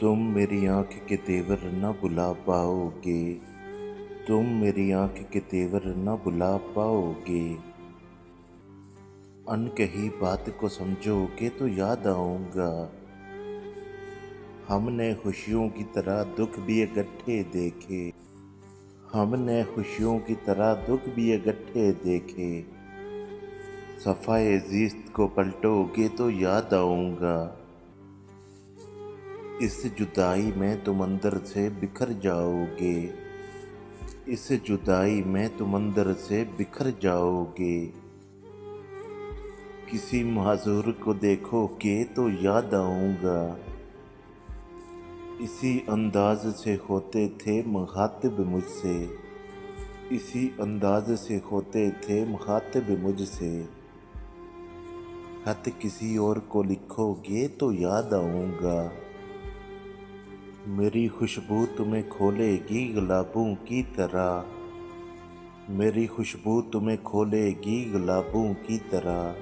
तुम मेरी आँख के तेवर न बुला पाओगे। तुम मेरी आँख के तेवर न बुला पाओगे। अनकही बात को समझोगे तो याद आऊँगा। हमने खुशियों की तरह दुख भी इकट्ठे देखे। हमने खुशियों की तरह दुख भी इकट्ठे देखे। सफ़ाए ज़िस्त को पलटोगे तो याद आऊँगा। इस जुदाई में तुम अंदर से बिखर जाओगे। इस जुदाई में तुम अंदर से बिखर जाओगे। किसी माजूर को देखोगे तो याद आऊँगा। इसी अंदाज से होते थे मुखातिब मुझसे। इसी अंदाज से होते थे मुखातिब मुझसे। खत किसी और को लिखोगे तो याद आऊँगा। मेरी खुशबू तुम्हें खोलेगी गुलाबों की तरह। मेरी खुशबू तुम्हें खोलेगी गुलाबों की तरह।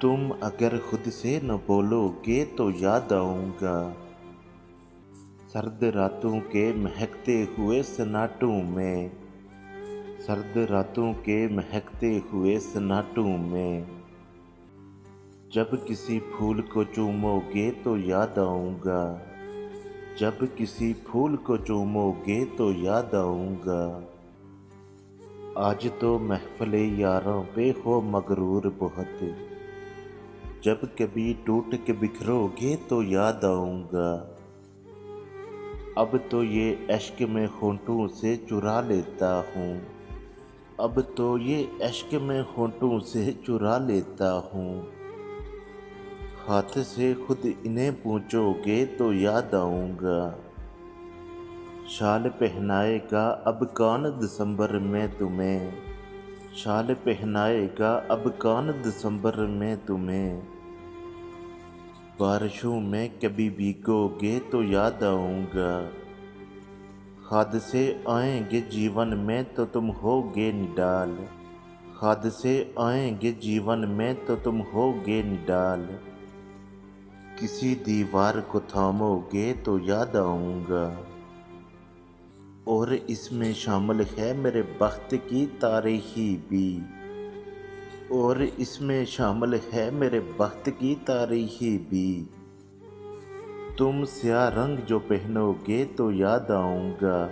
तुम अगर खुद से न बोलोगे तो याद आऊँगा। सर्द रातों के महकते हुए सन्नाटों में। सर्द रातों के महकते हुए सन्नाटों में। जब किसी फूल को चूमोगे तो याद आऊँगा। जब किसी फूल को चूमोगे तो याद आऊँगा। आज तो महफ़िले यारों पे हो मगरूर बहुत। जब कभी टूट के बिखरोगे तो याद आऊँगा। अब तो ये अश्क में होंठों से चुरा लेता हूँ। अब तो ये अश्क में होंठों से चुरा लेता हूँ। हाथ से खुद इन्हें पूछोगे तो याद आऊँगा। शाल पहनाएगा अब कौन दिसंबर में तुम्हें। शाल पहनाएगा अब कौन दिसंबर में तुम्हें। बारिशों में कभी भीगोगे तो याद आऊँगा। हादसे आएंगे जीवन में तो तुम होगे निडाल। हादसे आएंगे जीवन में तो तुम होगे निडाल। किसी दीवार को थामोगे तो याद आऊँगा। और इसमें शामिल है मेरे बख्त की तारीखी भी। और इसमें शामिल है मेरे बख्त की तारीखी भी। तुम स्याह रंग जो पहनोगे तो याद आऊँगा।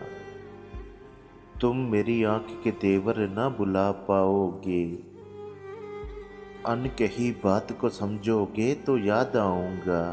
तुम मेरी आँख के तेवर न बुला पाओगे। अनकही बात को समझोगे तो याद आऊँगा।